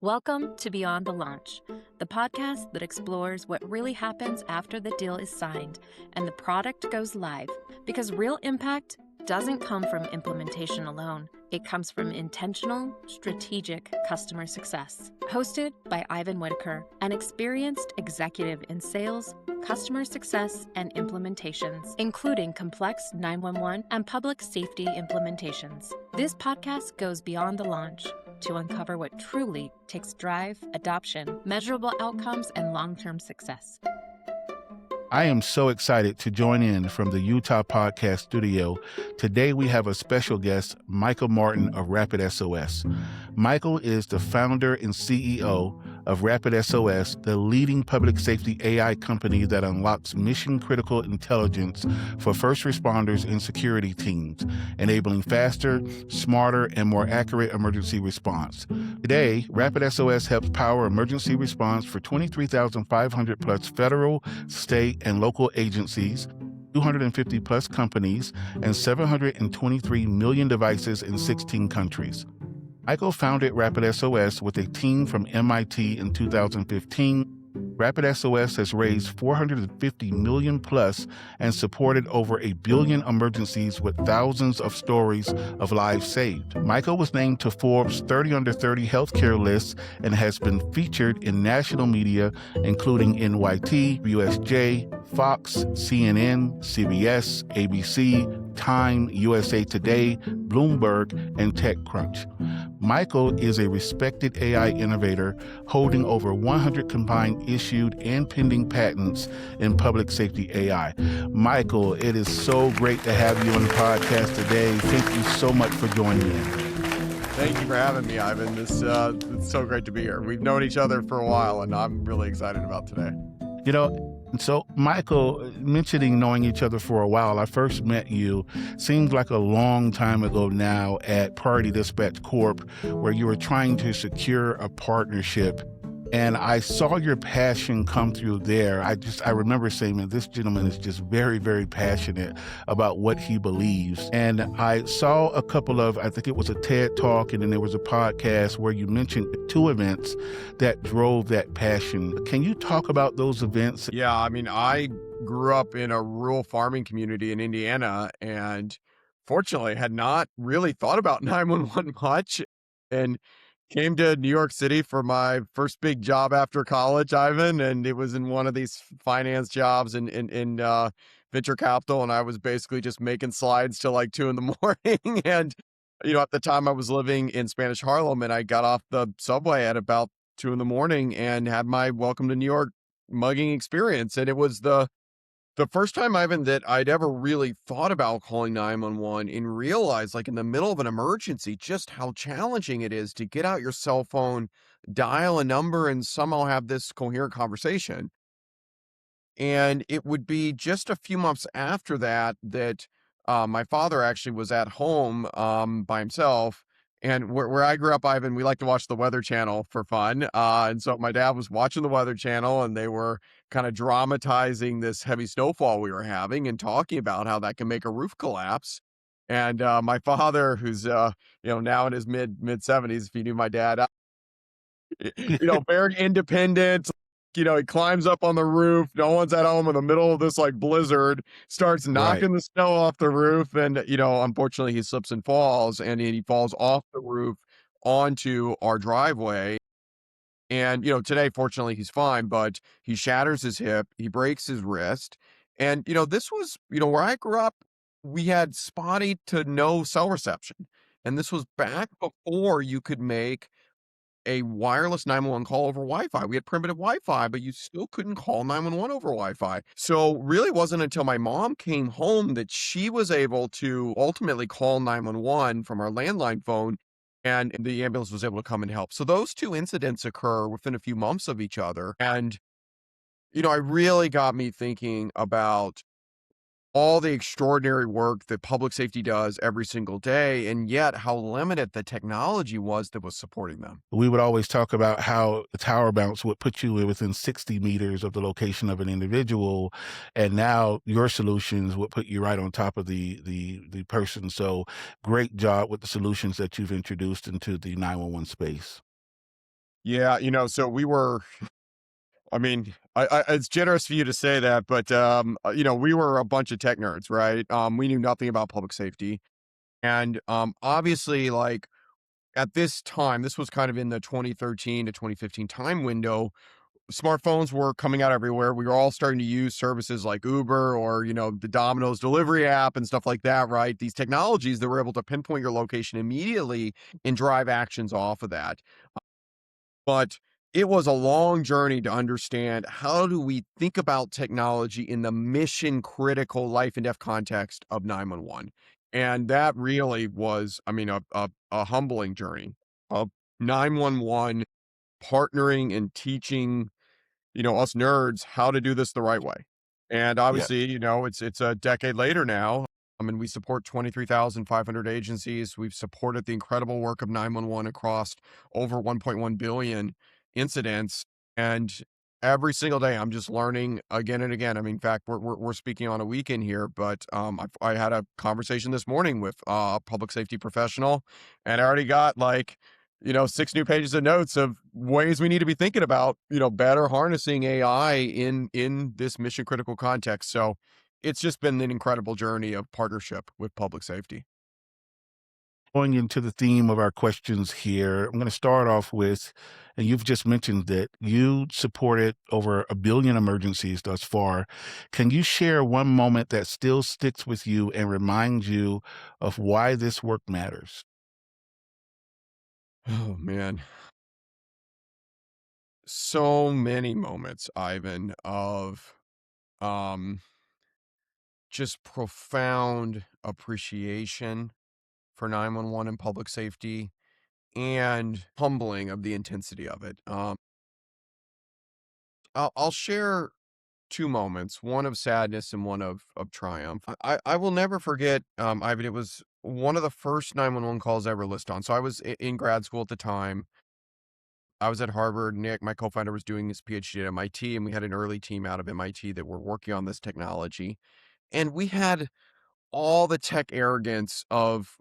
Welcome to Beyond the Launch, the podcast that explores what really happens after the deal is signed and the product goes live. Because real impact doesn't come from implementation alone, it comes from intentional, strategic customer success. Hosted by Ivan Whitaker, an experienced executive in sales, customer success, and implementations, including complex 911 and public safety implementations. This podcast goes beyond the launch to uncover what truly takes drive, adoption, measurable outcomes, and long-term success. I am so excited to join in from the Utah Podcast Studio. Today we have a special guest, Michael Martin of RapidSOS. Michael is the founder and CEO of RapidSOS, the leading public safety AI company that unlocks mission-critical intelligence for first responders and security teams, enabling faster, smarter, and more accurate emergency response. Today, RapidSOS helps power emergency response for 23,500 plus federal, state, and local agencies, 250 plus companies, and 723 million devices in 16 countries. Michael founded RapidSOS with a team from MIT in 2015. RapidSOS has raised $450 million plus and supported over 1 billion emergencies with thousands of stories of lives saved. Michael was named to Forbes 30 Under 30 healthcare lists and has been featured in national media, including NYT, USJ, Fox, CNN, CBS, ABC, Time, USA Today, Bloomberg, and TechCrunch. Michael is a respected AI innovator holding over 100 combined issued and pending patents in public safety AI. Michael, it is so great to have you on the podcast today. Thank you so much for joining in. Thank you for having me, Ivan. It's so great to be here. We've known each other for a while, and I'm really excited about today. So Michael, mentioning knowing each other for a while, I first met you, seems like a long time ago now, at Priority Dispatch Corp, where you were trying to secure a partnership. And I saw your passion come through there. I remember saying, man, this gentleman is just very, very passionate about what he believes. And I saw a couple of, I think it was a TED Talk, and then there was a podcast where you mentioned 2 events that drove that passion. Can you talk about those events? Yeah, I mean, I grew up in a rural farming community in Indiana, and fortunately had not really thought about 911 much, and came to New York City for my first big job after college, Ivan, and it was in one of these finance jobs in venture capital, and I was basically just making slides till like 2 in the morning. And at the time I was living in Spanish Harlem, and I got off the subway at about 2 in the morning and had my welcome to New York mugging experience. And it was the first time, Ivan, that I'd ever really thought about calling 911 and realized, like in the middle of an emergency, just how challenging it is to get out your cell phone, dial a number, and somehow have this coherent conversation. And it would be just a few months after that my father actually was at home by himself. And where I grew up, Ivan, we like to watch the Weather Channel for fun. And so my dad was watching the Weather Channel, and they were kind of dramatizing this heavy snowfall we were having and talking about how that can make a roof collapse. And my father, who's now in his mid 70s, if you knew my dad, very independent. He climbs up on the roof. No one's at home in the middle of this like blizzard, starts knocking the snow off the roof. And, unfortunately he slips and falls, and he falls off the roof onto our driveway. And, today, fortunately, he's fine, but he shatters his hip, he breaks his wrist. And, this was, where I grew up, we had spotty to no cell reception. And this was back before you could make a wireless 911 call over Wi-Fi. We had primitive Wi-Fi, but you still couldn't call 911 over Wi-Fi. So really wasn't until my mom came home that she was able to ultimately call 911 from our landline phone, and the ambulance was able to come and help. So those 2 incidents occur within a few months of each other. And, it really got me thinking about all the extraordinary work that public safety does every single day, and yet how limited the technology was that was supporting them. We would always talk about how the tower bounce would put you within 60 meters of the location of an individual, and now your solutions would put you right on top of the person. So great job with the solutions that you've introduced into the 911 space. Yeah, so we were I mean, it's generous for you to say that, but, we were a bunch of tech nerds, right? We knew nothing about public safety, and, obviously, like, at this time, this was kind of in the 2013 to 2015 time window, smartphones were coming out everywhere. We were all starting to use services like Uber or, the Domino's delivery app and stuff like that, right? These technologies that were able to pinpoint your location immediately and drive actions off of that. But it was a long journey to understand how do we think about technology in the mission critical life and death context of 911. And that really was, I mean, a humbling journey of 911 partnering and teaching us nerds how to do this the right way. And Yeah. obviously, it's a decade later now. I mean, we support 23,500 agencies. We've supported the incredible work of 911 across over 1.1 billion incidents. And every single day, I'm just learning again and again. I mean, in fact, we're speaking on a weekend here, but I had a conversation this morning with a public safety professional, and I already got like 6 new pages of notes of ways we need to be thinking about, better harnessing AI in this mission critical context. So it's just been an incredible journey of partnership with public safety. Going into the theme of our questions here, I'm going to start off with, and you've just mentioned that you supported over a billion emergencies thus far. Can you share one moment that still sticks with you and reminds you of why this work matters? Oh man. So many moments, Ivan, of um just profound appreciation for 911 and public safety and humbling of the intensity of it. I'll share two moments, one of sadness and one of triumph. I will never forget, Ivan, it was one of the first 911 calls I ever listened on. So I was in grad school at the time. I was at Harvard. Nick, my co-founder, was doing his PhD at MIT, and we had an early team out of MIT that were working on this technology. And we had all the tech arrogance of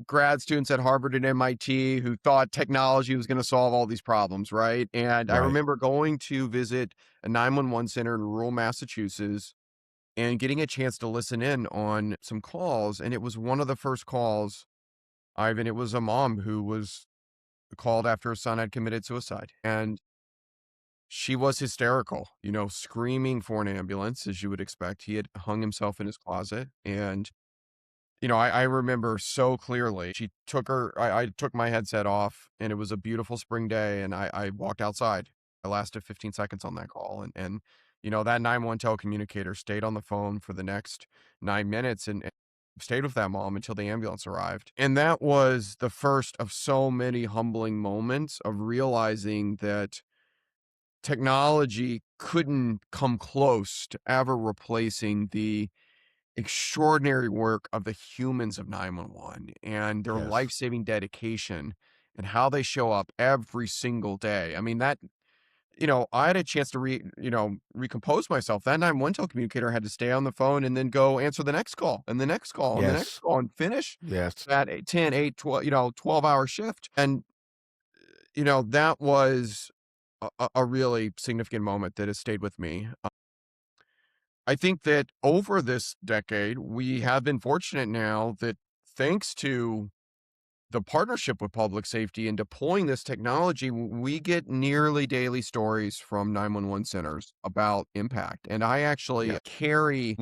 grad students at Harvard and MIT who thought technology was going to solve all these problems, right? And I Right. remember going to visit a 911 center in rural Massachusetts and getting a chance to listen in on some calls. And it was one of the first calls, Ivan. It was a mom who was called after her son had committed suicide. And she was hysterical, screaming for an ambulance, as you would expect. He had hung himself in his closet. And I remember so clearly. She took her I took my headset off, and it was a beautiful spring day, and I walked outside. I lasted 15 seconds on that call, and that 911 telecommunicator stayed on the phone for the next 9 minutes and stayed with that mom until the ambulance arrived. And that was the first of so many humbling moments of realizing that technology couldn't come close to ever replacing the extraordinary work of the humans of 911 and their Yes. life-saving dedication and how they show up every single day. I mean, that, I had a chance to recompose myself. That 911 telecommunicator had to stay on the phone and then go answer the next call and the next call and the next Yes. call and finish Yes. that 10, 8, 12, 12-hour shift. And, that was a really significant moment that has stayed with me. I think that over this decade, we have been fortunate now that thanks to the partnership with public safety and deploying this technology, we get nearly daily stories from 911 centers about impact. And I actually Yeah. carry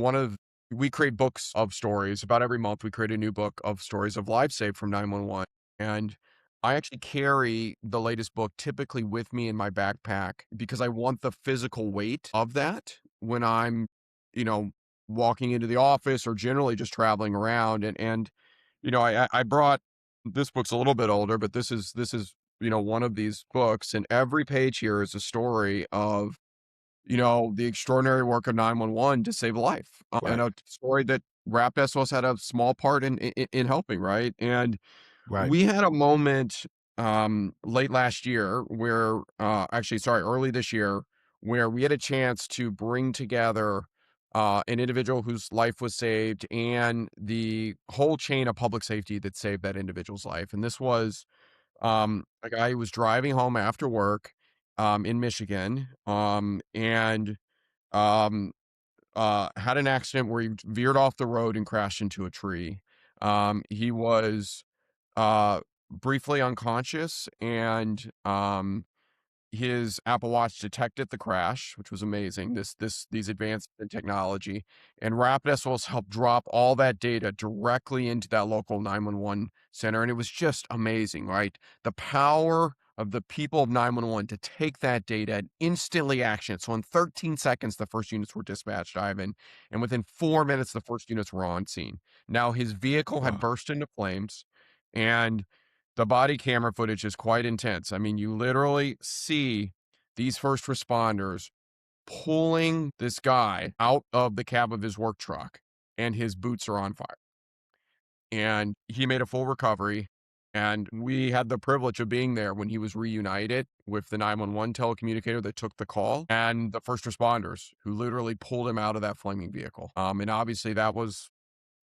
we create books of stories. About every month, we create a new book of stories of lives saved from 911. And I actually carry the latest book typically with me in my backpack because I want the physical weight of that when I'm, you know, walking into the office or generally just traveling around. And I brought this book's a little bit older, but this is one of these books, and every page here is a story of the extraordinary work of 911 to save a life, and Right. a story that Rap SOS had a small part in helping, right? And Right. we had a moment late last year where actually sorry early this year where we had a chance to bring together an individual whose life was saved and the whole chain of public safety that saved that individual's life. And this was A guy who was driving home after work, in Michigan, and, um, had an accident where he veered off the road and crashed into a tree. He was, uh, briefly unconscious, and, his Apple Watch detected the crash, which was amazing. These advances in technology, and RapidSOS helped drop all that data directly into that local 911 center, and it was just amazing, right? The power of the people of 911 to take that data and instantly action it. So in 13 seconds, the first units were dispatched, Ivan, and within 4 minutes, the first units were on scene. Now his vehicle had Wow. burst into flames, and the body camera footage is quite intense. I mean, you literally see these first responders pulling this guy out of the cab of his work truck, and his boots are on fire. And he made a full recovery. And we had the privilege of being there when he was reunited with the 911 telecommunicator that took the call and the first responders who literally pulled him out of that flaming vehicle. And obviously, that was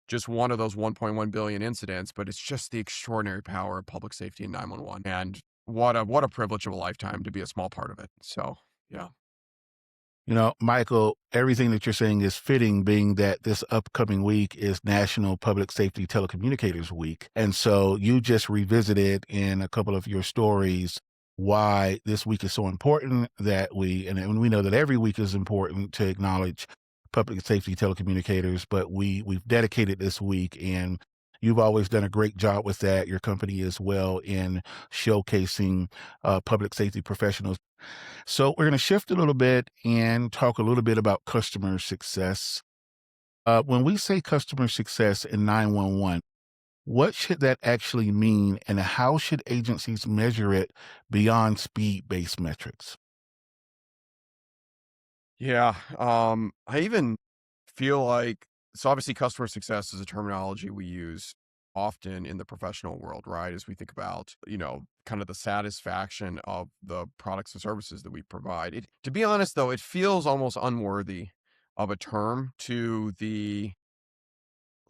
just one of those 1.1 billion incidents, but it's just the extraordinary power of public safety in 911. And what a privilege of a lifetime to be a small part of it. So, yeah. Michael, everything that you're saying is fitting, being that this upcoming week is National Public Safety Telecommunicators Week. And so you just revisited in a couple of your stories why this week is so important and we know that every week is important to acknowledge public safety telecommunicators, but we've dedicated this week, and you've always done a great job with that. Your company as well in showcasing public safety professionals. So we're going to shift a little bit and talk a little bit about customer success. When we say customer success in 911, what should that actually mean, and how should agencies measure it beyond speed-based metrics? Yeah. I even feel like, so obviously customer success is a terminology we use often in the professional world, right? As we think about, kind of the satisfaction of the products and services that we provide. To be honest, though, it feels almost unworthy of a term to the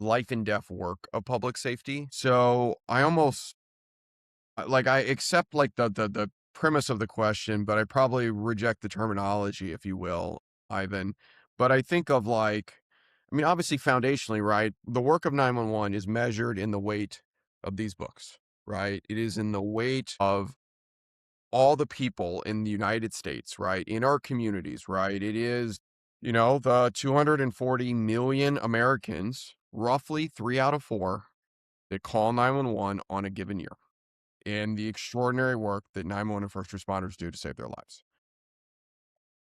life and death work of public safety. So I almost like I accept like the premise of the question, but I probably reject the terminology, if you will, Ivan. But I think of like, I mean, obviously foundationally, right? The work of 911 is measured in the weight of these books, right? It is in the weight of all the people in the United States, right? In our communities, right? It is, the 240 million Americans, roughly 3 out of 4, that call 911 on a given year, and the extraordinary work that 911 and first responders do to save their lives.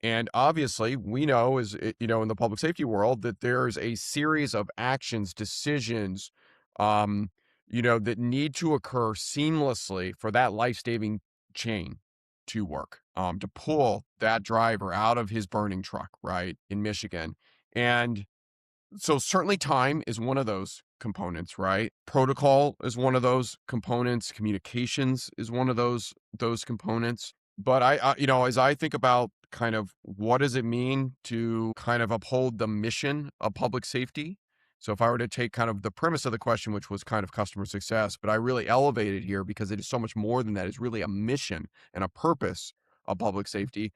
And obviously, we know, in the public safety world, that there's a series of actions, decisions, um, that need to occur seamlessly for that life-saving chain to work, to pull that driver out of his burning truck, right, in Michigan. And so certainly time is one of those components, right? Protocol is one of those components. Communications is one of those components. But as I think about kind of what does it mean to kind of uphold the mission of public safety. So if I were to take kind of the premise of the question, which was kind of customer success, but I really elevate it here because it is so much more than that. It's really a mission and a purpose of public safety.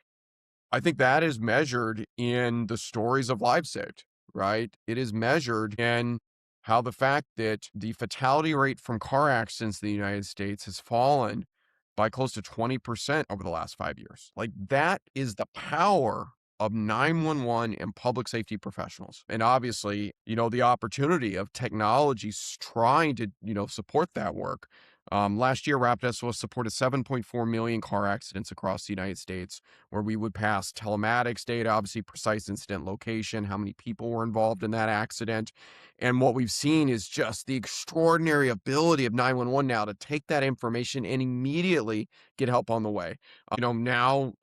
I think that is measured in the stories of lives saved, right? It is measured in how the fact that the fatality rate from car accidents in the United States has fallen by close to 20% over the last 5 years. Like, that is the power of 911 and public safety professionals. And obviously, the opportunity of technologies trying to, support that work. Last year, RapidSOS supported 7.4 million car accidents across the United States, where we would pass telematics data, obviously precise incident location, how many people were involved in that accident. And what we've seen is just the extraordinary ability of 911 now to take that information and immediately get help on the way. Now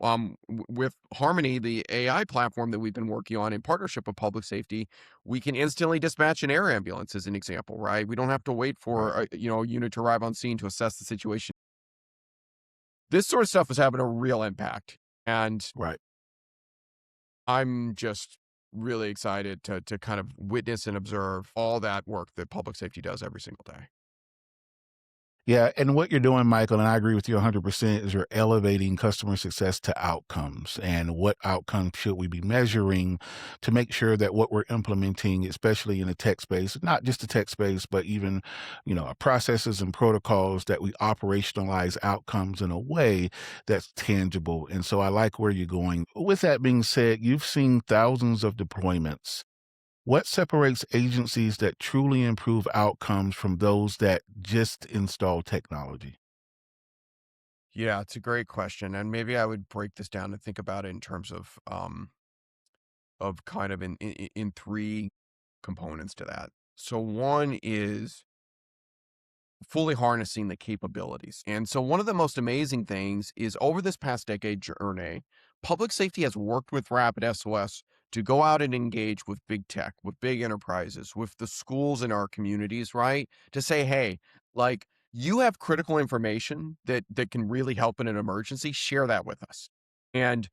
with Harmony, the AI platform that we've been working on in partnership with public safety, we can instantly dispatch an air ambulance as an example, right? We don't have to wait for Right. a unit to arrive on scene to assess the situation. This sort of stuff is having a real impact. And Right. I'm just really excited to kind of witness and observe all that work that public safety does every single day. Yeah, and what you're doing, Michael, and I agree with you 100%, is you're elevating customer success to outcomes. And what outcomes should we be measuring to make sure that what we're implementing, especially in the tech space, not just the tech space, but even, our processes and protocols, that we operationalize outcomes in a way that's tangible. And so I like where you're going. With that being said, you've seen thousands of deployments. What separates agencies that truly improve outcomes from those that just install technology? Yeah, it's a great question. And maybe I would break this down and think about it in terms of kind of in three components to that. So one is fully harnessing the capabilities. And so one of the most amazing things is over this past decade journey, public safety has worked with Rapid SOS to go out and engage with big tech, with big enterprises, with the schools in our communities, right? To say, hey, like you have critical information that can really help in an emergency, share that with us. And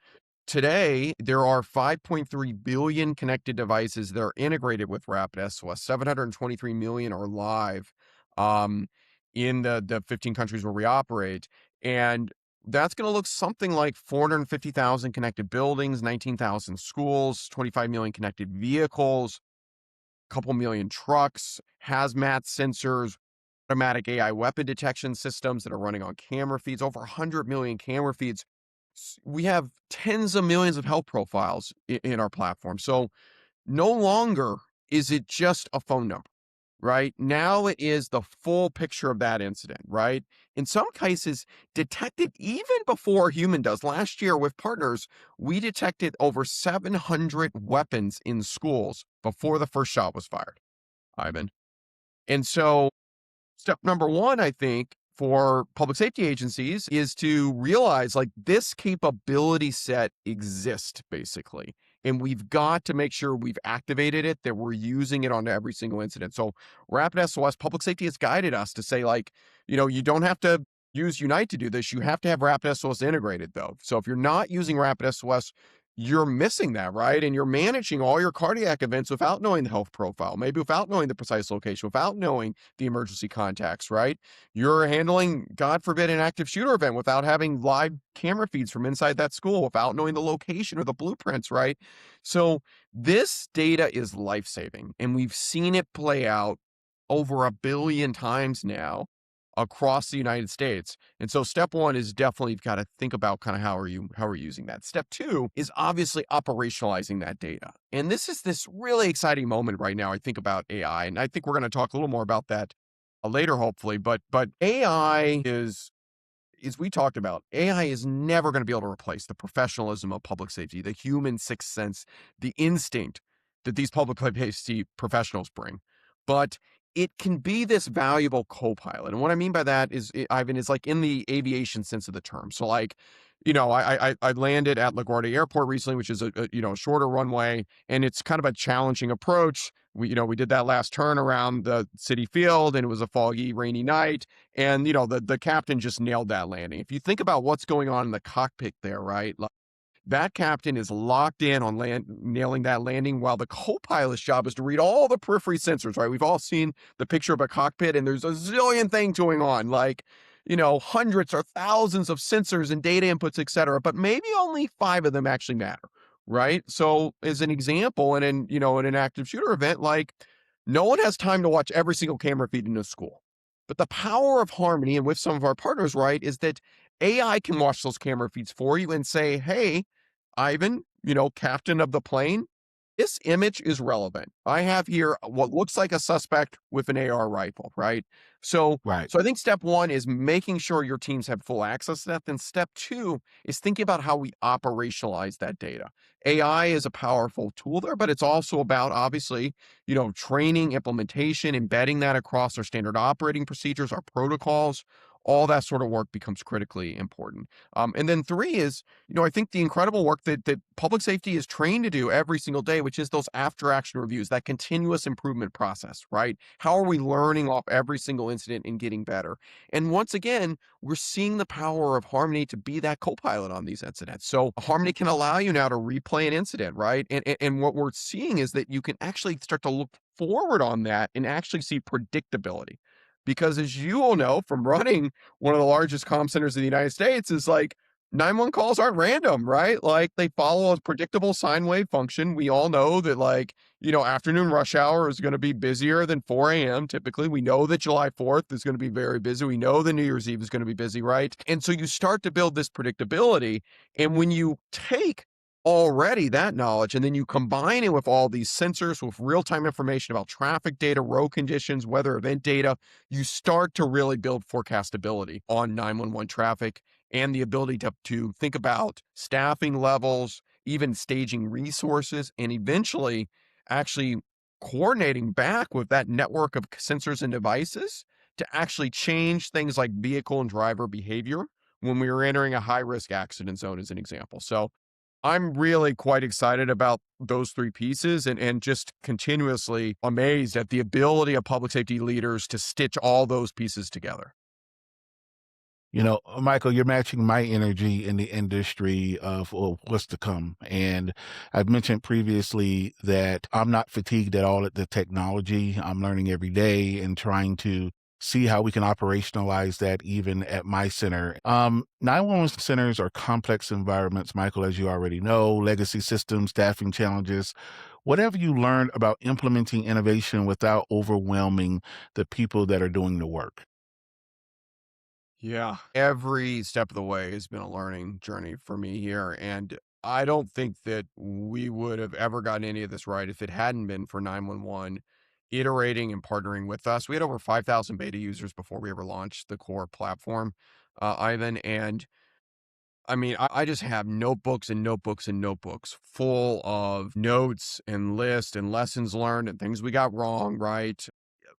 today, there are 5.3 billion connected devices that are integrated with Rapid SOS. 723 million are live. Um, in the 15 countries where we operate. And that's going to look something like 450,000 connected buildings, 19,000 schools, 25 million connected vehicles, a couple million trucks, hazmat sensors, automatic AI weapon detection systems that are running on camera feeds, over 100 million camera feeds. We have tens of millions of health profiles in our platform. So no longer is it just a phone number, right? Now it is the full picture of that incident, right? In some cases, detected even before a human does. Last year with partners, we detected over 700 weapons in schools before the first shot was fired, Ivan. And so step number one, I think, for public safety agencies is to realize like this capability set exists basically. And we've got to make sure we've activated it, that we're using it on every single incident. So Rapid SOS Public Safety has guided us to say, like, you don't have to use Unite to do this. You have to have Rapid SOS integrated though. So if you're not using Rapid SOS, you're missing that, right? And you're managing all your cardiac events without knowing the health profile, maybe without knowing the precise location, without knowing the emergency contacts, right? You're handling, God forbid, an active shooter event without having live camera feeds from inside that school, without knowing the location or the blueprints, right? So this data is life-saving, and we've seen it play out over a billion times now across the United States. And so step one is definitely you've got to think about kind of how are you using that. Step two is obviously operationalizing that data. And this is this really exciting moment right now. I think about AI, and I think we're going to talk a little more about that later, hopefully. But AI is, as we talked about, AI is never going to be able to replace the professionalism of public safety, the human sixth sense, the instinct that these public safety professionals bring. But it can be this valuable co-pilot. And what I mean by that is, Ivan, is like in the aviation sense of the term. So like, I landed at LaGuardia Airport recently, which is a shorter runway, and it's kind of a challenging approach. We did that last turn around the city field, and it was a foggy, rainy night. And the captain just nailed that landing. If you think about what's going on in the cockpit there, right? Like, that captain is locked in on nailing that landing, while the co-pilot's job is to read all the periphery sensors, right? We've all seen the picture of a cockpit, and there's a zillion things going on, like, hundreds or thousands of sensors and data inputs, et cetera, but maybe only 5 of them actually matter, right? So as an example, and in an active shooter event, like, no one has time to watch every single camera feed in a school. But the power of Harmony, and with some of our partners, right, is that AI can watch those camera feeds for you and say, hey, Ivan, captain of the plane, this image is relevant. I have here what looks like a suspect with an AR rifle, right? So, Right. so I think step one is making sure your teams have full access to that. Then step two is thinking about how we operationalize that data. AI is a powerful tool there, but it's also about obviously, training, implementation, embedding that across our standard operating procedures, our protocols. All that sort of work becomes critically important. And then three is, I think the incredible work that public safety is trained to do every single day, which is those after action reviews, that continuous improvement process, right? How are we learning off every single incident and getting better? And once again, we're seeing the power of Harmony to be that co-pilot on these incidents. So Harmony can allow you now to replay an incident, right? And what we're seeing is that you can actually start to look forward on that and actually see predictability. Because as you all know from running one of the largest comm centers in the United States, is like 911 calls aren't random, right? Like they follow a predictable sine wave function. We all know that afternoon rush hour is going to be busier than 4 a.m. Typically, we know that July 4th is going to be very busy. We know the New Year's Eve is going to be busy, right? And so you start to build this predictability. And when you take already that knowledge and then you combine it with all these sensors with real-time information about traffic data, road conditions, weather event data, you start to really build forecastability on 911 traffic and the ability to think about staffing levels, even staging resources, and eventually actually coordinating back with that network of sensors and devices to actually change things like vehicle and driver behavior when we are entering a high-risk accident zone, as an example. So I'm really quite excited about those three pieces and just continuously amazed at the ability of public safety leaders to stitch all those pieces together. Michael, you're matching my energy in the industry of what's to come. And I've mentioned previously that I'm not fatigued at all at the technology. I'm learning every day and trying to see how we can operationalize that even at my center. 911 centers are complex environments, Michael, as you already know, legacy systems, staffing challenges. Whatever you learned about implementing innovation without overwhelming the people that are doing the work. Yeah. Every step of the way has been a learning journey for me here. And I don't think that we would have ever gotten any of this right if it hadn't been for 911 iterating and partnering with us. We had over 5,000 beta users before we ever launched the core platform, Ivan. And I mean, I just have notebooks and notebooks and notebooks full of notes and lists and lessons learned and things we got wrong, right?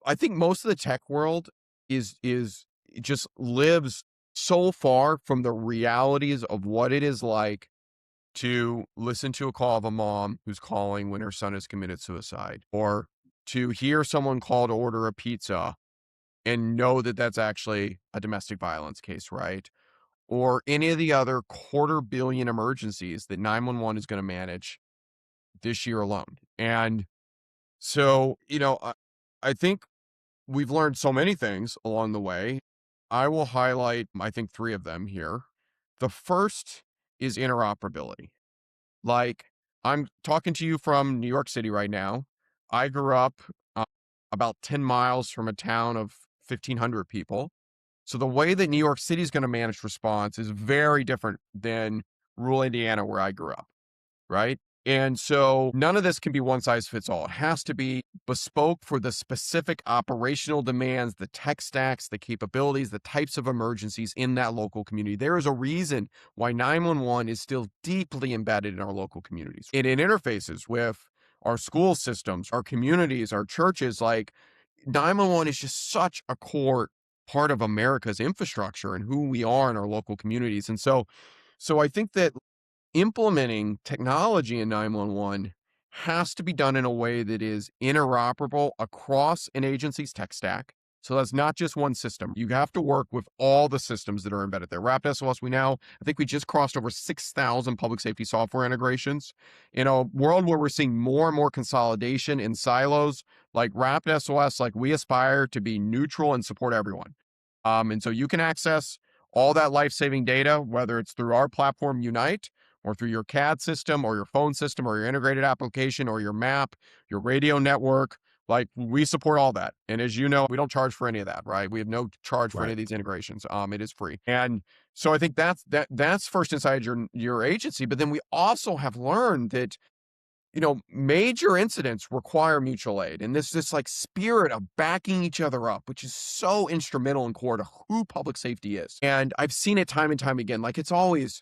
I think most of the tech world is just lives so far from the realities of what it is like to listen to a call of a mom who's calling when her son has committed suicide, or to hear someone call to order a pizza and know that that's actually a domestic violence case, right? Or any of the other 250 million emergencies that 911 is going to manage this year alone. And so, I think we've learned so many things along the way. I will highlight, I think, three of them here. The first is interoperability. Like, I'm talking to you from New York City right now. I grew up uh, about 10 miles from a town of 1,500 people. So the way that New York City is going to manage response is very different than rural Indiana, where I grew up, right? And so none of this can be one size fits all. It has to be bespoke for the specific operational demands, the tech stacks, the capabilities, the types of emergencies in that local community. There is a reason why 911 is still deeply embedded in our local communities. And it interfaces with our school systems, our communities, our churches. Like 911 is just such a core part of America's infrastructure and who we are in our local communities. And so I think that implementing technology in 911 has to be done in a way that is interoperable across an agency's tech stack. So that's not just one system. You have to work with all the systems that are embedded there. RapidSOS, I think we just crossed over 6,000 public safety software integrations. In a world where we're seeing more and more consolidation in silos, like RapidSOS, like we aspire to be neutral and support everyone. And so you can access all that life-saving data, whether it's through our platform Unite, or through your CAD system or your phone system or your integrated application or your map, your radio network. Like we support all that. And as you know, we don't charge for any of that, right? We have no charge for any Right. of these integrations. It is free. And so I think that's first inside your agency. But then we also have learned that, major incidents require mutual aid. And this like spirit of backing each other up, which is so instrumental and core to who public safety is. And I've seen it time and time again. Like it's always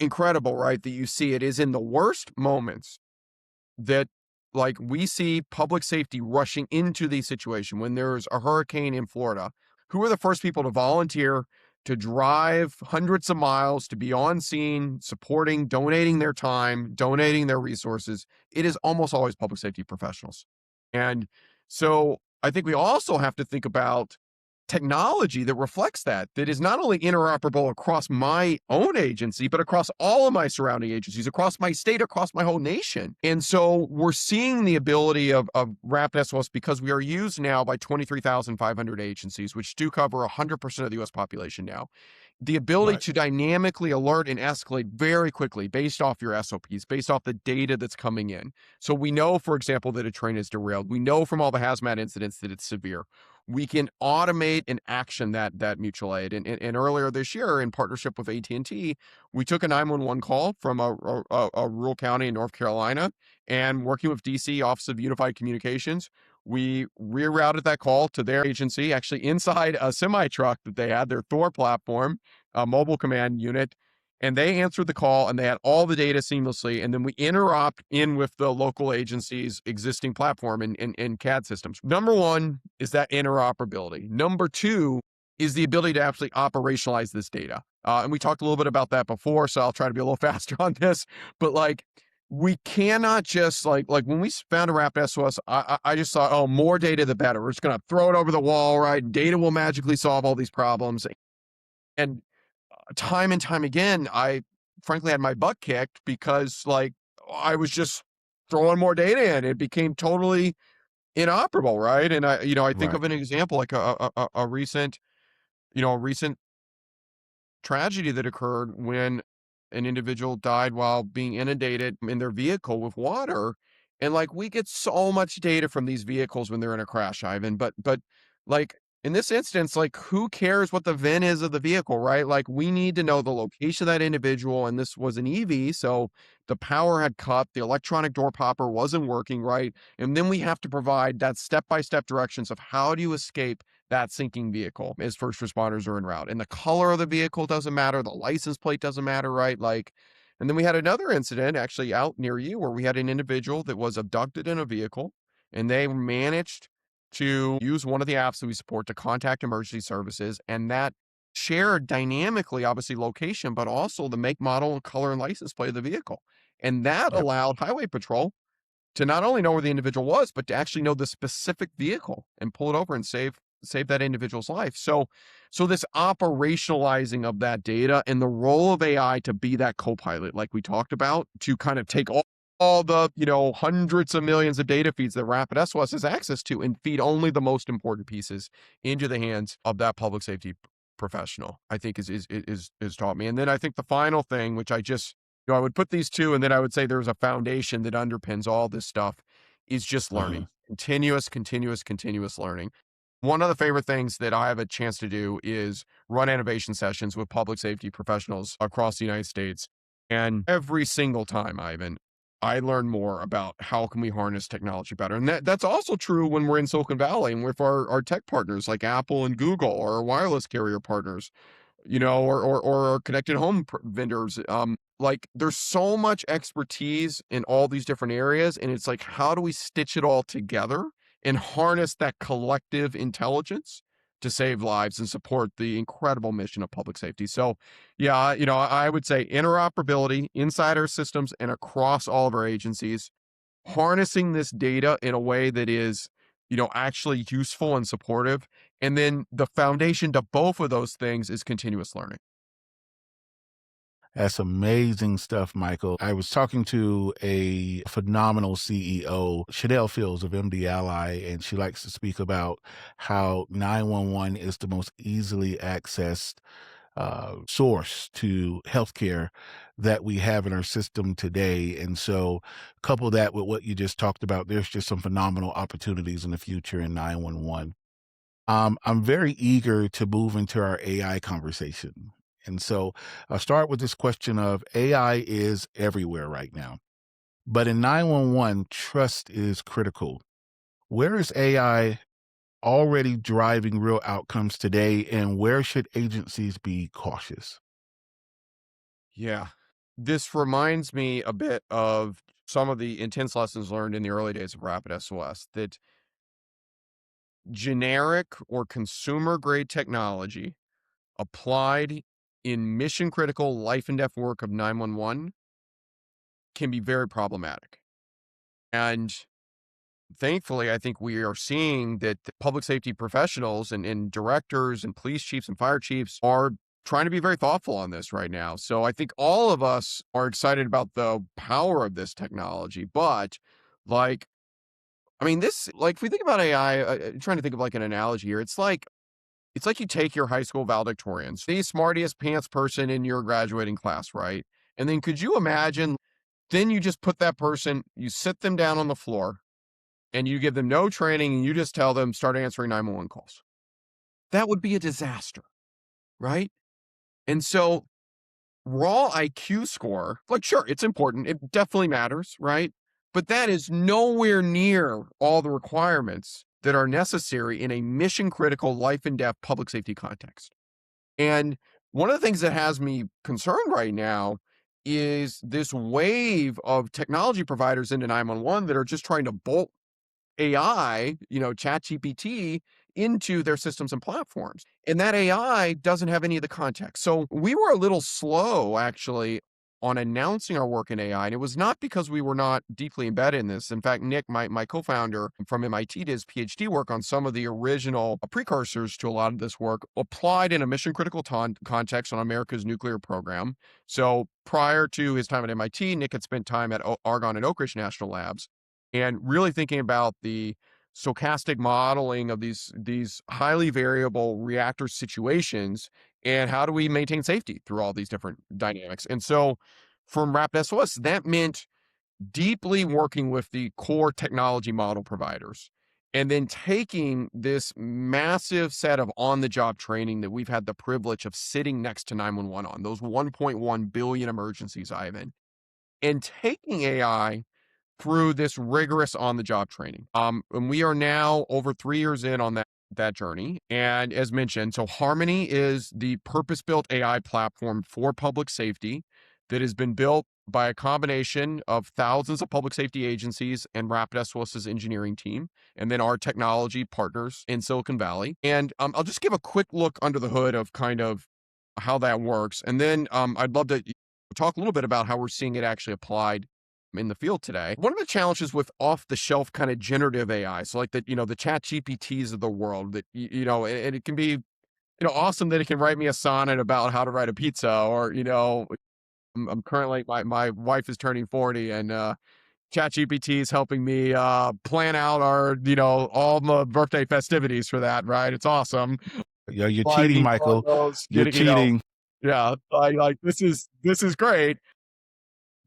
incredible, right? That you see it is in the worst moments that like we see public safety rushing into the situation when there's a hurricane in Florida. Who are the first people to volunteer to drive hundreds of miles to be on scene, supporting, donating their time, donating their resources? It is almost always public safety professionals. And so I think we also have to think about technology that reflects that is not only interoperable across my own agency, but across all of my surrounding agencies, across my state, across my whole nation. And so we're seeing the ability of RapidSOS because we are used now by 23,500 agencies, which do cover 100% of the US population now. The ability Right. to dynamically alert and escalate very quickly based off your SOPs, based off the data that's coming in. So we know, for example, that a train is derailed. We know from all the hazmat incidents that it's severe. We can automate and action that mutual aid. And earlier this year, in partnership with AT&T, we took a 911 call from a rural county in North Carolina, and working with DC Office of Unified Communications, we rerouted that call to their agency, actually inside a semi truck that they had, their Thor platform, a mobile command unit. And they answered the call and they had all the data seamlessly. And then we interop in with the local agency's existing platform and CAD systems. Number one is that interoperability. Number two is the ability to actually operationalize this data. And we talked a little bit about that before, so I'll try to be a little faster on this. But like, we cannot just like when we found a RapidSOS, I just thought, oh, more data the better. We're just gonna throw it over the wall, right? Data will magically solve all these problems. And time and time again, I frankly had my butt kicked because like I was just throwing more data in. It became totally inoperable, right? And I think Right. of an example like a recent, a recent tragedy that occurred when an individual died while being inundated in their vehicle with water. And like we get so much data from these vehicles when they're in a crash, Ivan. But like in this instance, like who cares what the VIN is of the vehicle, right? Like we need to know the location of that individual. And this was an EV, so the power had cut, the electronic door popper wasn't working, right? And then we have to provide that step-by-step directions of how do you escape that sinking vehicle as first responders are en route. And the color of the vehicle doesn't matter. The license plate doesn't matter, right? Like, and then we had another incident actually out near you where we had an individual that was abducted in a vehicle and they managed to use one of the apps that we support to contact emergency services. And that shared dynamically, obviously, location, but also the make, model, and color and license plate of the vehicle. And that Yep. allowed Highway Patrol to not only know where the individual was, but to actually know the specific vehicle and pull it over and save that individual's life. So this operationalizing of that data and the role of AI to be that co-pilot, like we talked about, to kind of take all the, hundreds of millions of data feeds that RapidSOS has access to and feed only the most important pieces into the hands of that public safety professional, I think is taught me. And then I think the final thing, which I would put these two, and then I would say there's a foundation that underpins all this stuff, is just Uh-huh. learning. Continuous learning. One of the favorite things that I have a chance to do is run innovation sessions with public safety professionals across the United States. And every single time, Ivan, I learn more about how can we harness technology better. And that's also true when we're in Silicon Valley and with our tech partners like Apple and Google or our wireless carrier partners, or connected home vendors. Like there's so much expertise in all these different areas, and it's like, how do we stitch it all together and harness that collective intelligence to save lives and support the incredible mission of public safety? So, yeah, I would say interoperability inside our systems and across all of our agencies, harnessing this data in a way that is, actually useful and supportive. And then the foundation to both of those things is continuous learning. That's amazing stuff, Michael. I was talking to a phenomenal CEO, Chanel Fields of MD Ally, and she likes to speak about how 911 is the most easily accessed source to healthcare that we have in our system today. And so, couple that with what you just talked about, there's just some phenomenal opportunities in the future in 911. I'm very eager to move into our AI conversation. And so I'll start with this question of AI is everywhere right now. But in 911, trust is critical. Where is AI already driving real outcomes today, and where should agencies be cautious? Yeah. This reminds me a bit of some of the intense lessons learned in the early days of RapidSOS, that generic or consumer grade technology applied in mission critical life and death work of 911 can be very problematic. And thankfully, I think we are seeing that the public safety professionals and directors and police chiefs and fire chiefs are trying to be very thoughtful on this right now. So I think all of us are excited about the power of this technology. But like, I mean, this, like, if we think about AI, I'm trying to think of like an analogy here. It's like you take your high school valedictorians, the smartest pants person in your graduating class, right? And then could you imagine, then you just put that person, you sit them down on the floor and you give them no training and you just tell them start answering 911 calls. That would be a disaster, right? And so raw IQ score, like, sure, it's important. It definitely matters, right? But that is nowhere near all the requirements that are necessary in a mission critical life and death public safety context. And one of the things that has me concerned right now is this wave of technology providers into 911 that are just trying to bolt AI, ChatGPT, into their systems and platforms. And that AI doesn't have any of the context. So we were a little slow, actually, on announcing our work in AI. And it was not because we were not deeply embedded in this. In fact, Nick, my co-founder from MIT, did his PhD work on some of the original precursors to a lot of this work, applied in a mission critical context on America's nuclear program. So prior to his time at MIT, Nick had spent time at Argonne and Oak Ridge National Labs, and really thinking about the stochastic modeling of these highly variable reactor situations and how do we maintain safety through all these different dynamics. And so from RapidSOS, that meant deeply working with the core technology model providers and then taking this massive set of on-the-job training that we've had the privilege of sitting next to 911 on, those 1.1 billion emergencies, Ivan, and taking AI through this rigorous on-the-job training. And we are now over 3 years in on that journey. And as mentioned, so Harmony is the purpose-built AI platform for public safety that has been built by a combination of thousands of public safety agencies and RapidSOS's engineering team, and then our technology partners in Silicon Valley. And I'll just give a quick look under the hood of kind of how that works. And then I'd love to talk a little bit about how we're seeing it actually applied in the field today. One of the challenges with off-the-shelf kind of generative AI, so like the chat GPTs of the world that, and it can be, awesome that it can write me a sonnet about how to write a pizza, or, I'm currently, my wife is turning 40 and chat GPT is helping me plan out our, all the birthday festivities for that, right? It's awesome. Yeah, you're cheating, Michael. You're cheating. Yeah, like this is great.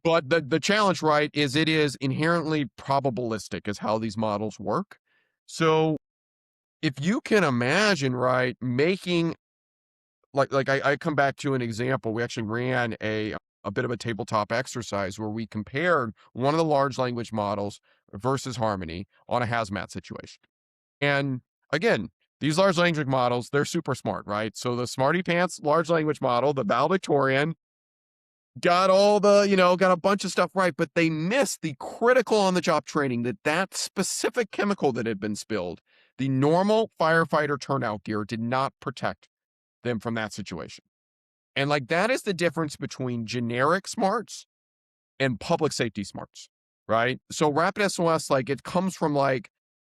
But the challenge, right, is it is inherently probabilistic is how these models work. So if you can imagine, right, making, like I come back to an example. We actually ran a bit of a tabletop exercise where we compared one of the large language models versus Harmony on a hazmat situation. And again, these large language models, they're super smart, right? So the Smarty Pants large language model, the valedictorian, got all the, got a bunch of stuff right, but they missed the critical on-the-job training that specific chemical that had been spilled, the normal firefighter turnout gear did not protect them from that situation. And like, that is the difference between generic smarts and public safety smarts, right? So RapidSOS, like, it comes from like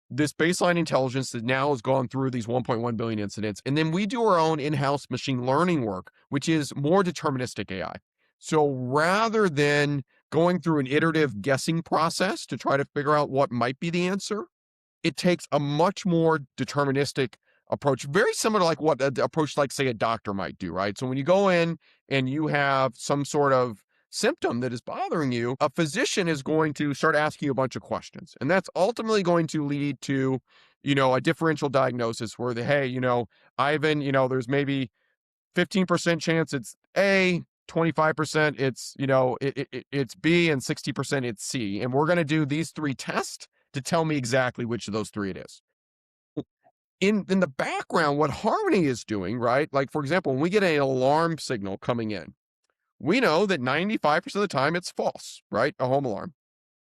this baseline intelligence that now has gone through these 1.1 billion incidents. And then we do our own in-house machine learning work, which is more deterministic AI. So rather than going through an iterative guessing process to try to figure out what might be the answer, it takes a much more deterministic approach, very similar to like what the approach, like say a doctor might do, right? So when you go in and you have some sort of symptom that is bothering you, a physician is going to start asking you a bunch of questions. And that's ultimately going to lead to, a differential diagnosis where hey, Ivan, there's maybe 15% chance it's A, 25% it's, it's B, and 60% it's C. And we're going to do these 3 tests to tell me exactly which of those 3 it is. In the background, what Harmony is doing, right? Like, for example, when we get an alarm signal coming in, we know that 95% of the time it's false, right? A home alarm.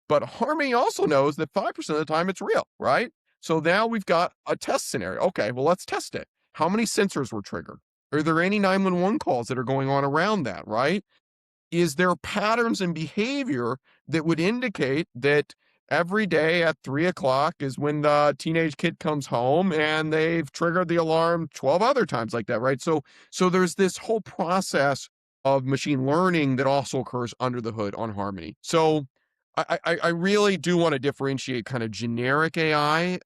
But Harmony also knows that 5% of the time it's real, right? So now we've got a test scenario. Okay, well, let's test it. How many sensors were triggered? Are there any 911 calls that are going on around that, right? Is there patterns in behavior that would indicate that every day at 3 o'clock is when the teenage kid comes home and they've triggered the alarm 12 other times like that, right? So there's this whole process of machine learning that also occurs under the hood on Harmony. So I really do want to differentiate kind of generic AI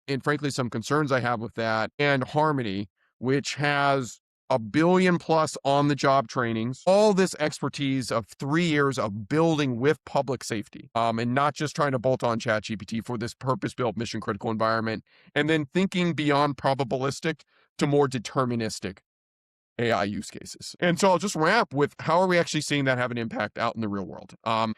and frankly some concerns I have with that, and Harmony, which has a billion plus on the job trainings, all this expertise of 3 years of building with public safety, and not just trying to bolt on ChatGPT for this purpose-built mission critical environment, and then thinking beyond probabilistic to more deterministic AI use cases. And so I'll just wrap with how are we actually seeing that have an impact out in the real world? I'm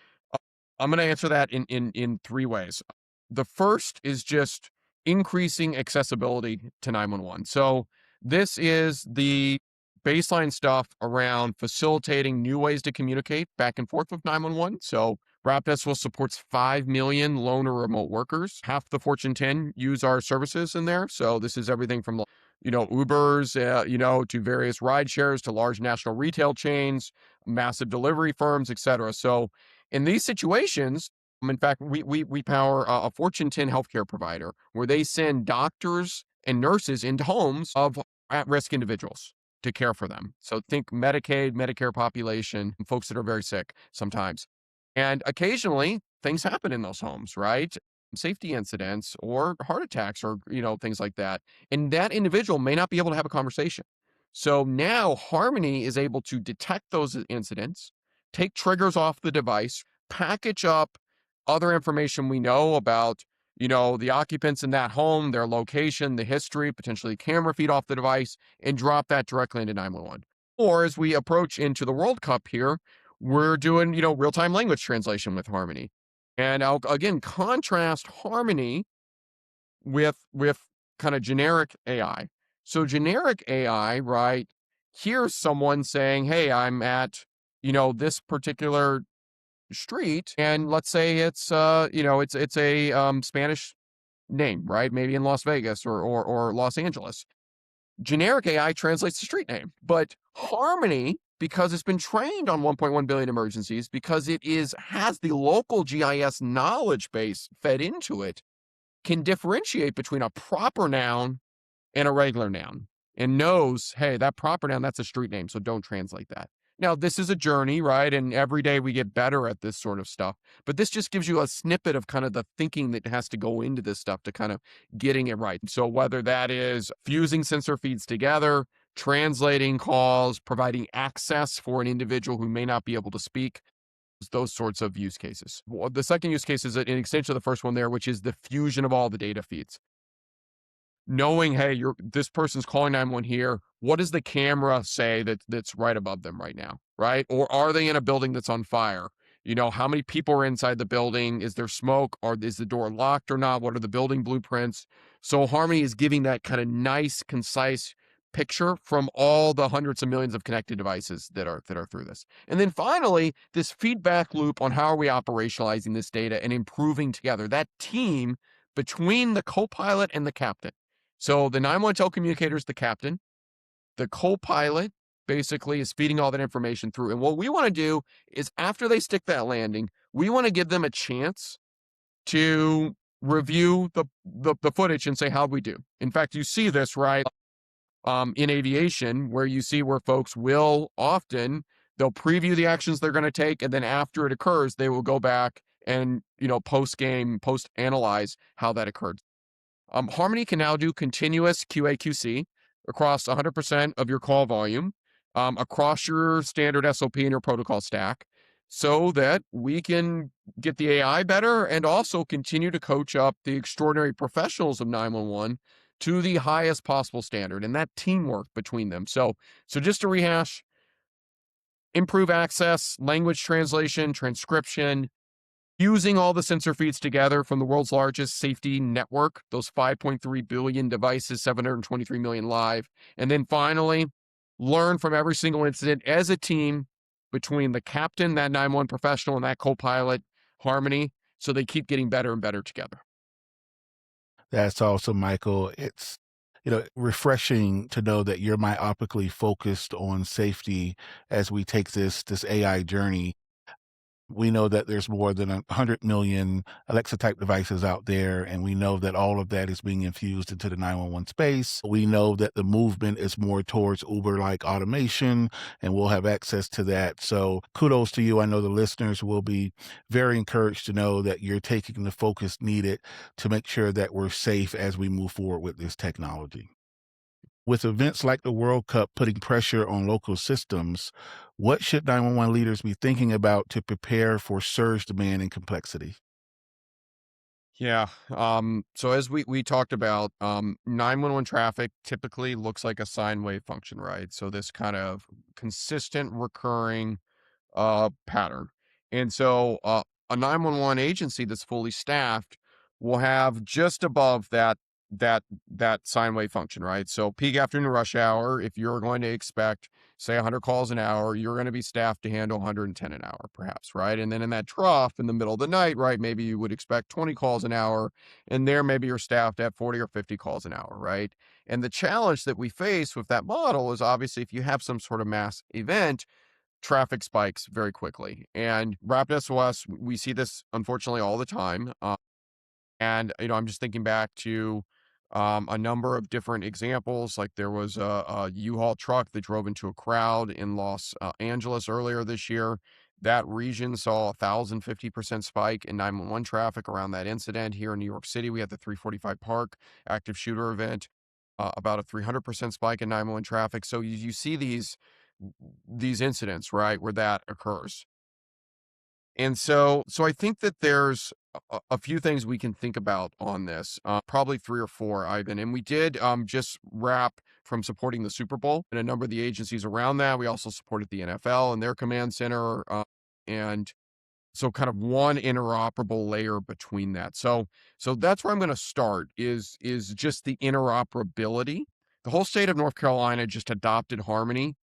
going to answer that in three ways. The first is just increasing accessibility to 911. So this is the baseline stuff around facilitating new ways to communicate back and forth with 911. So RapidSOS supports 5 million lone or remote workers. Half the Fortune 10 use our services in there. So this is everything from Ubers, to various ride shares, to large national retail chains, massive delivery firms, etc. So in these situations, in fact, we power a Fortune 10 healthcare provider where they send doctors and nurses into homes of at-risk individuals to care for them. So think Medicaid, Medicare population, folks that are very sick sometimes. And occasionally things happen in those homes, right? Safety incidents or heart attacks or, things like that. And that individual may not be able to have a conversation. So now Harmony is able to detect those incidents, take triggers off the device, package up other information we know about, the occupants in that home, their location, the history, potentially camera feed off the device, and drop that directly into 911. Or as we approach into the World Cup here, we're doing, real-time language translation with Harmony. And I'll again contrast Harmony with kind of generic AI. So generic AI, right? Here's someone saying, "Hey, I'm at, this particular street, and let's say it's it's a Spanish name, right? Maybe in Las Vegas or Los Angeles." Generic AI translates the street name, but Harmony, because it's been trained on 1.1 billion emergencies, because it has the local GIS knowledge base fed into it, can differentiate between a proper noun and a regular noun and knows, hey, that proper noun, that's a street name, so don't translate that. Now, this is a journey, right? And every day we get better at this sort of stuff. But this just gives you a snippet of kind of the thinking that has to go into this stuff to kind of getting it right. So whether that is fusing sensor feeds together, translating calls, providing access for an individual who may not be able to speak, those sorts of use cases. Well, the second use case is an extension of the first one there, which is the fusion of all the data feeds. Knowing, hey, this person's calling 911 here. What does the camera say that's right above them right now, right? Or are they in a building that's on fire? How many people are inside the building? Is there smoke? Or is the door locked or not? What are the building blueprints? So Harmony is giving that kind of nice, concise picture from all the hundreds of millions of connected devices that are through this. And then finally, this feedback loop on how are we operationalizing this data and improving together, that team between the co-pilot and the captain. So the 911 telecommunicator is the captain. The co-pilot basically is feeding all that information through. And what we want to do is after they stick that landing, we want to give them a chance to review the footage and say, how'd we do? In fact, you see this, right? In aviation, where you see where folks will often, they'll preview the actions they're going to take. And then after it occurs, they will go back and, post-analyze how that occurred. Harmony can now do continuous QA/QC across 100% of your call volume, across your standard SOP and your protocol stack, so that we can get the AI better and also continue to coach up the extraordinary professionals of 911 to the highest possible standard, and that teamwork between them. So just to rehash, improve access, language translation, transcription, using all the sensor feeds together from the world's largest safety network, those 5.3 billion devices, 723 million live. And then finally, learn from every single incident as a team between the captain, that 911 professional, and that co-pilot, Harmony, so they keep getting better and better together. That's awesome, Michael. It's refreshing to know that you're myopically focused on safety as we take this AI journey. We know that there's more than 100 million Alexa type devices out there, and we know that all of that is being infused into the 911 space. We know that the movement is more towards Uber like automation, and we'll have access to that. So kudos to you. I know the listeners will be very encouraged to know that you're taking the focus needed to make sure that we're safe as we move forward with this technology. With events like the World Cup putting pressure on local systems, what should 911 leaders be thinking about to prepare for surge demand and complexity? Yeah. So as we talked about, 911 traffic typically looks like a sine wave function, right? So this kind of consistent recurring pattern. And so a 911 agency that's fully staffed will have just above that sine wave function, right? So peak afternoon rush hour, if you're going to expect, say, 100 calls an hour, you're going to be staffed to handle 110 an hour, perhaps, right? And then in that trough in the middle of the night, right, maybe you would expect 20 calls an hour, and there maybe you're staffed at 40 or 50 calls an hour, right? And the challenge that we face with that model is obviously if you have some sort of mass event, traffic spikes very quickly. And Rapid SOS, we see this unfortunately all the time. And I'm just thinking back to a number of different examples. Like there was a U-Haul truck that drove into a crowd in Los Angeles earlier this year. That region saw 1,050% spike in 911 traffic around that incident. Here in New York City, we had the 345 Park active shooter event, about a 300% spike in 911 traffic. So you see these incidents, right, where that occurs. And so I think that there's a few things we can think about on this, probably three or four, Ivan. And we did just wrap from supporting the Super Bowl and a number of the agencies around that. We also supported the NFL and their command center, and so kind of one interoperable layer between that. So that's where I'm going to start is just the interoperability. The whole state of North Carolina just adopted Harmony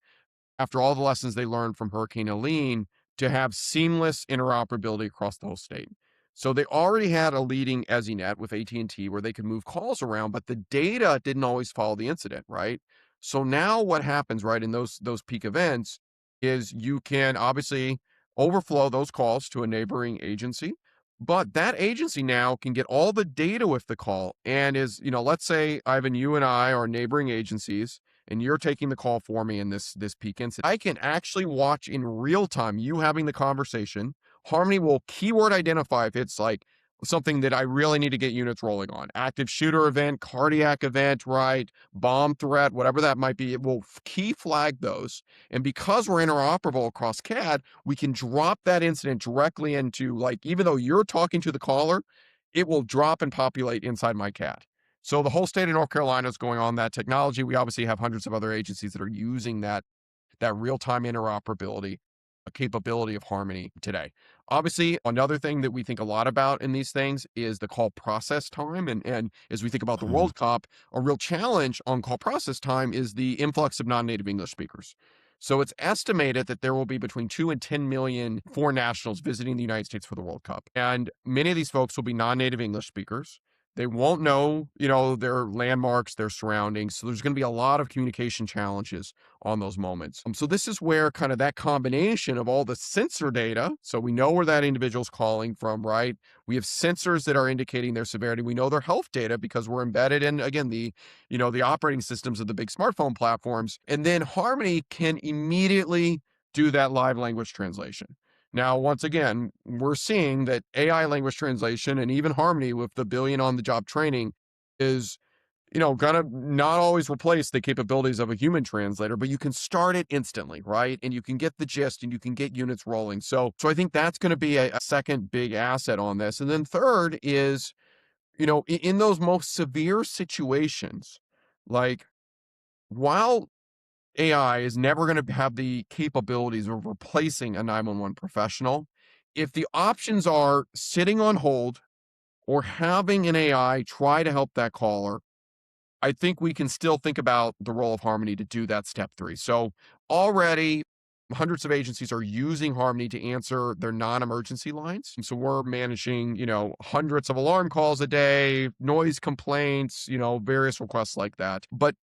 after all the lessons they learned from Hurricane Helene to have seamless interoperability across the whole state. So they already had a leading EZNet with AT&T where they could move calls around, but the data didn't always follow the incident, right? So now what happens, right, in those peak events is you can obviously overflow those calls to a neighboring agency, but that agency now can get all the data with the call and let's say, Ivan, you and I are neighboring agencies and you're taking the call for me in this peak incident. I can actually watch in real time you having the conversation. Harmony will keyword identify if it's like something that I really need to get units rolling on. Active shooter event, cardiac event, right? Bomb threat, whatever that might be. It will key flag those. And because we're interoperable across CAD, we can drop that incident directly into, like, even though you're talking to the caller, it will drop and populate inside my CAD. So the whole state of North Carolina is going on that technology. We obviously have hundreds of other agencies that are using that real-time interoperability capability of Harmony today. Obviously, another thing that we think a lot about in these things is the call process time. And as we think about the Mhm. World Cup, a real challenge on call process time is the influx of non-native English speakers. So it's estimated that there will be between 2 and 10 million foreign nationals visiting the United States for the World Cup. And many of these folks will be non-native English speakers. They won't know, their landmarks, their surroundings. So there's going to be a lot of communication challenges on those moments. So this is where kind of that combination of all the sensor data, so we know where that individual's calling from, right? We have sensors that are indicating their severity. We know their health data because we're embedded in, again, the operating systems of the big smartphone platforms. And then Harmony can immediately do that live language translation. Now, once again, we're seeing that AI language translation and even Harmony with the billion on the job training is gonna not always replace the capabilities of a human translator, but you can start it instantly, right? And you can get the gist and you can get units rolling. So I think that's going to be a second big asset on this. And then third is, in those most severe situations, like while AI is never going to have the capabilities of replacing a 911 professional, if the options are sitting on hold or having an AI try to help that caller, I think we can still think about the role of Harmony to do that step three. So already hundreds of agencies are using Harmony to answer their non-emergency lines. So we're managing, hundreds of alarm calls a day, noise complaints, various requests like that. But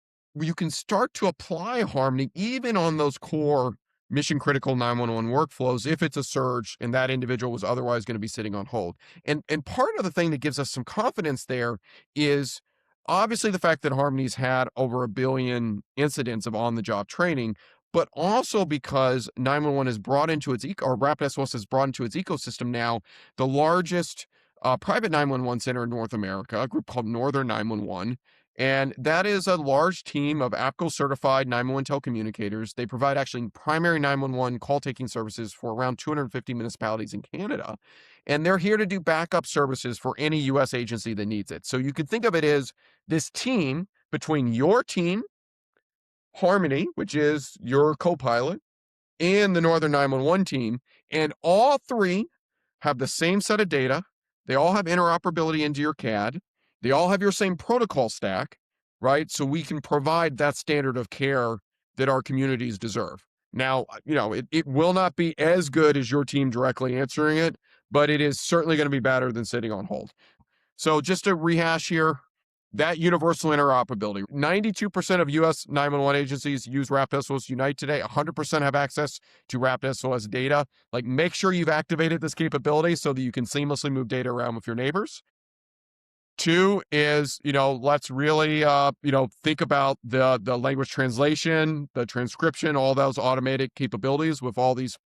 you can start to apply Harmony even on those core mission critical 911 workflows if it's a surge and that individual was otherwise going to be sitting on hold. And part of the thing that gives us some confidence there is obviously the fact that Harmony's had over 1 billion incidents of on-the-job training, but also because 911 has brought into its or Rapid SOS has brought into its ecosystem now the largest private 911 center in North America, a group called Northern 911. And that is a large team of APCO certified 911 telecommunicators. They provide actually primary 911 call taking services for around 250 municipalities in Canada. And they're here to do backup services for any US agency that needs it. So you could think of it as this team between your team, Harmony, which is your co-pilot, and the Northern 911 team. And all three have the same set of data. They all have interoperability into your CAD. They all have your same protocol stack, right? So we can provide that standard of care that our communities deserve. Now, it will not be as good as your team directly answering it, but it is certainly going to be better than sitting on hold. So just to rehash here, that universal interoperability. 92% of US 911 agencies use RapidSOS Unite today. 100% have access to RapidSOS data. Like, make sure you've activated this capability so that you can seamlessly move data around with your neighbors. 2 is, let's really, think about the language translation, the transcription, all those automated capabilities with all these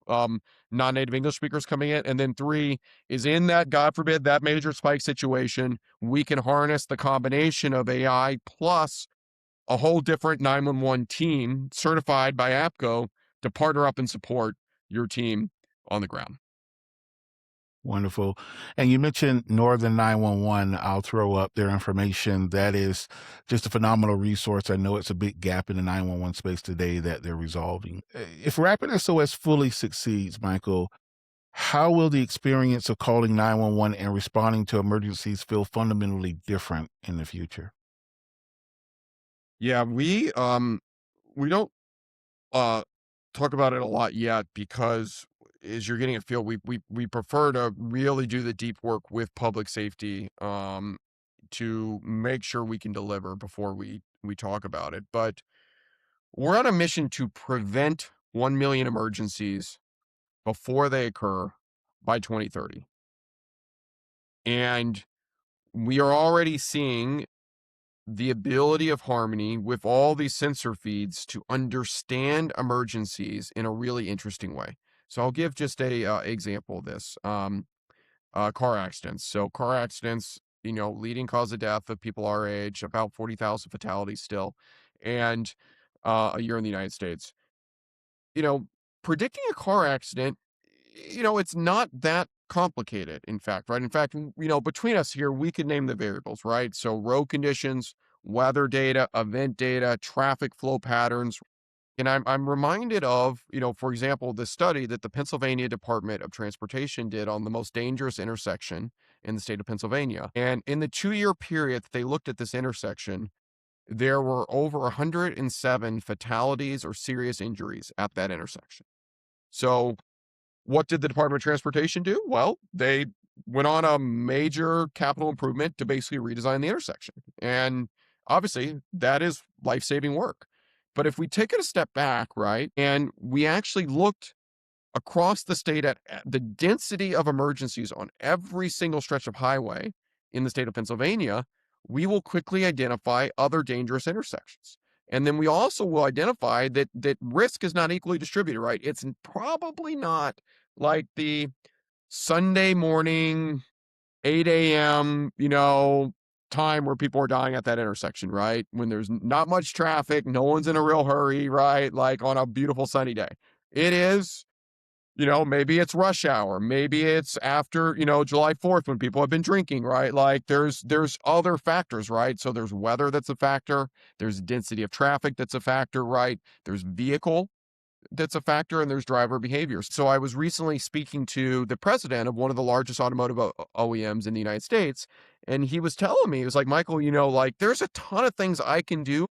non-native English speakers coming in. And then 3 is in that, God forbid, that major spike situation, we can harness the combination of AI plus a whole different 911 team certified by APCO to partner up and support your team on the ground. Wonderful. And you mentioned Northern 911. I'll throw up their information. That is just a phenomenal resource. I know it's a big gap in the 911 space today that they're resolving. If Rapid SOS fully succeeds, Michael, how will the experience of calling 911 and responding to emergencies feel fundamentally different in the future? Yeah, we don't talk about it a lot yet because as you're getting a feel, we prefer to really do the deep work with public safety to make sure we can deliver before we talk about it. But we're on a mission to prevent 1 million emergencies before they occur by 2030. And we are already seeing the ability of Harmony with all these sensor feeds to understand emergencies in a really interesting way. So I'll give just a example of this. Car accidents. So car accidents, leading cause of death of people our age, about 40,000 fatalities still, and a year in the United States. You know, predicting a car accident, it's not that complicated, in fact, right? In fact, between us here, we could name the variables, right? So road conditions, weather data, event data, traffic flow patterns. And I'm reminded of, for example, the study that the Pennsylvania Department of Transportation did on the most dangerous intersection in the state of Pennsylvania. And in the 2-year period that they looked at this intersection, there were over 107 fatalities or serious injuries at that intersection. So what did the Department of Transportation do? Well, they went on a major capital improvement to basically redesign the intersection. And obviously, that is life-saving work. But if we take it a step back, right, and we actually looked across the state at the density of emergencies on every single stretch of highway in the state of Pennsylvania, we will quickly identify other dangerous intersections. And then we also will identify that risk is not equally distributed, right? It's probably not like the Sunday morning, 8 a.m., time where people are dying at that intersection, right? When there's not much traffic, no one's in a real hurry, right? Like on a beautiful sunny day. It is, maybe it's rush hour. Maybe it's after, July 4th when people have been drinking, right? Like there's other factors, right? So there's weather that's a factor. There's density of traffic that's a factor, right? There's vehicle that's a factor, and there's driver behaviors. So I was recently speaking to the president of one of the largest automotive OEMs in the United States, and he was telling me, he was like, Michael, there's a ton of things I can do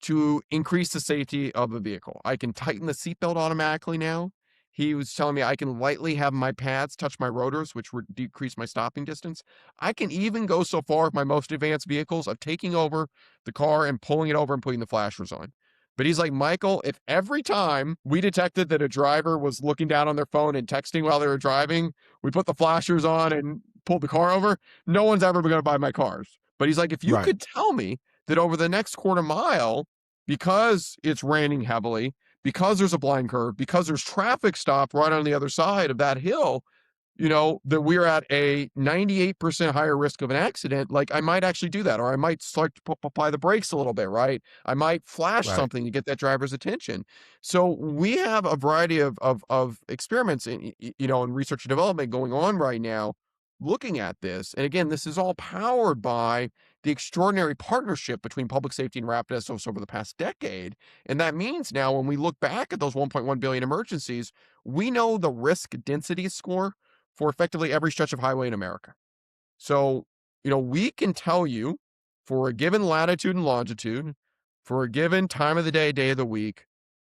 to increase the safety of a vehicle. I can tighten the seatbelt automatically now. He was telling me I can lightly have my pads touch my rotors, which would decrease my stopping distance. I can even go so far with my most advanced vehicles of taking over the car and pulling it over and putting the flashers on. But he's like, Michael, if every time we detected that a driver was looking down on their phone and texting while they were driving, we put the flashers on and pulled the car over, no one's ever going to buy my cars. But he's like, if you Right. could tell me that over the next quarter mile, because it's raining heavily, because there's a blind curve, because there's traffic stopped right on the other side of that hill, that we're at a 98% higher risk of an accident, like I might actually do that, or I might start to apply the brakes a little bit, right? I might flash Right. something to get that driver's attention. So we have a variety of experiments in research and development going on right now looking at this. And again, this is all powered by the extraordinary partnership between public safety and Rapid SOS over the past decade. And that means now when we look back at those 1.1 billion emergencies, we know the risk density score for effectively every stretch of highway in America. So, we can tell you for a given latitude and longitude, for a given time of the day of the week,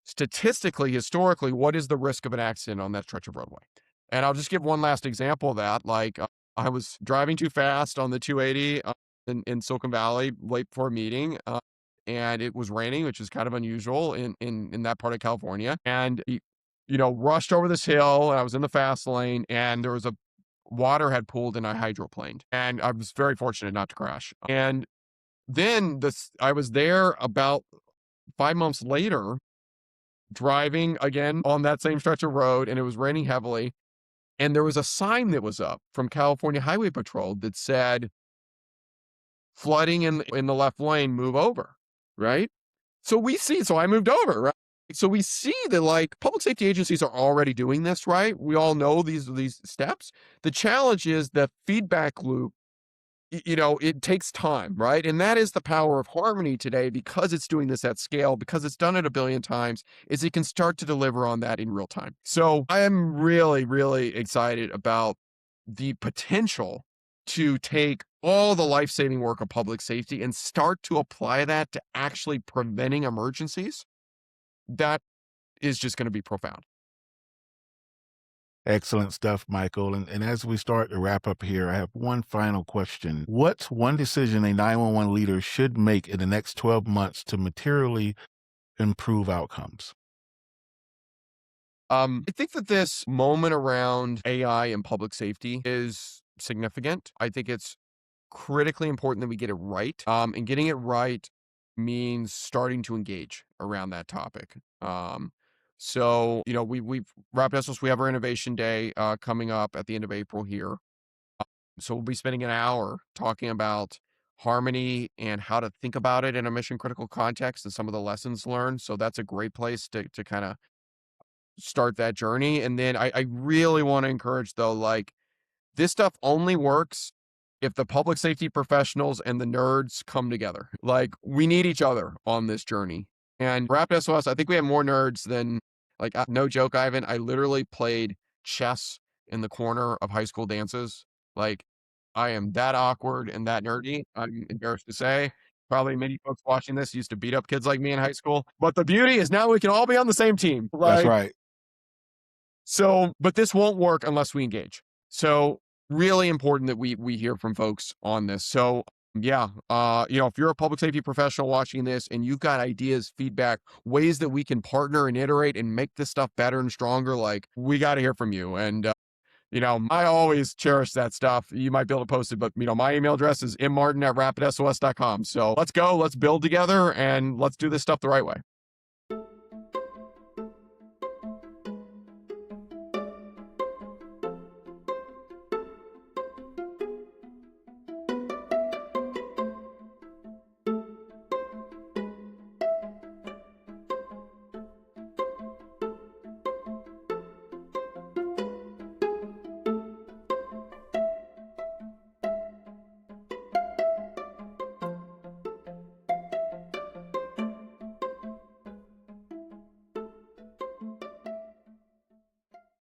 statistically, historically, what is the risk of an accident on that stretch of roadway? And I'll just give one last example of that. Like, I was driving too fast on the 280 in Silicon Valley late for a meeting, and it was raining, which is kind of unusual in that part of California. And rushed over this hill, and I was in the fast lane, and there was water had pooled and I hydroplaned, and I was very fortunate not to crash. And then I was there about 5 months later, driving again on that same stretch of road, and it was raining heavily. And there was a sign that was up from California Highway Patrol that said, flooding in the left lane, move over, right? So I moved over, right? So we see that like public safety agencies are already doing this, right? We all know these steps. The challenge is the feedback loop. It takes time, right? And that is the power of Harmony today, because it's doing this at scale, because it's done it a billion times, is it can start to deliver on that in real time. So I am really, really excited about the potential to take all the life-saving work of public safety and start to apply that to actually preventing emergencies. That is just going to be profound. Excellent stuff, Michael. And as we start to wrap up here, I have one final question. What's one decision a 911 leader should make in the next 12 months to materially improve outcomes? I think that this moment around AI and public safety is significant. I think it's critically important that we get it right. And getting it right means starting to engage around that topic. So, we've Rapid SOS, we have our Innovation Day coming up at the end of April here. So we'll be spending an hour talking about Harmony and how to think about it in a mission critical context and some of the lessons learned. So that's a great place to kind of start that journey. And then I really want to encourage though, like, this stuff only works if the public safety professionals and the nerds come together. Like, we need each other on this journey. And Rapid SOS, I think we have more nerds than, like, no joke, Ivan, I literally played chess in the corner of high school dances. Like, I am that awkward and that nerdy, I'm embarrassed to say. Probably many folks watching this used to beat up kids like me in high school. But the beauty is now we can all be on the same team. That's right. So, but this won't work unless we engage. So really important that we hear from folks on this. So yeah, if you're a public safety professional watching this and you've got ideas, feedback, ways that we can partner and iterate and make this stuff better and stronger, like, we got to hear from you. And, I always cherish that stuff. You might be able to post it, but, my email address is mmartin@rapidsos.com. So let's go, let's build together, and let's do this stuff the right way.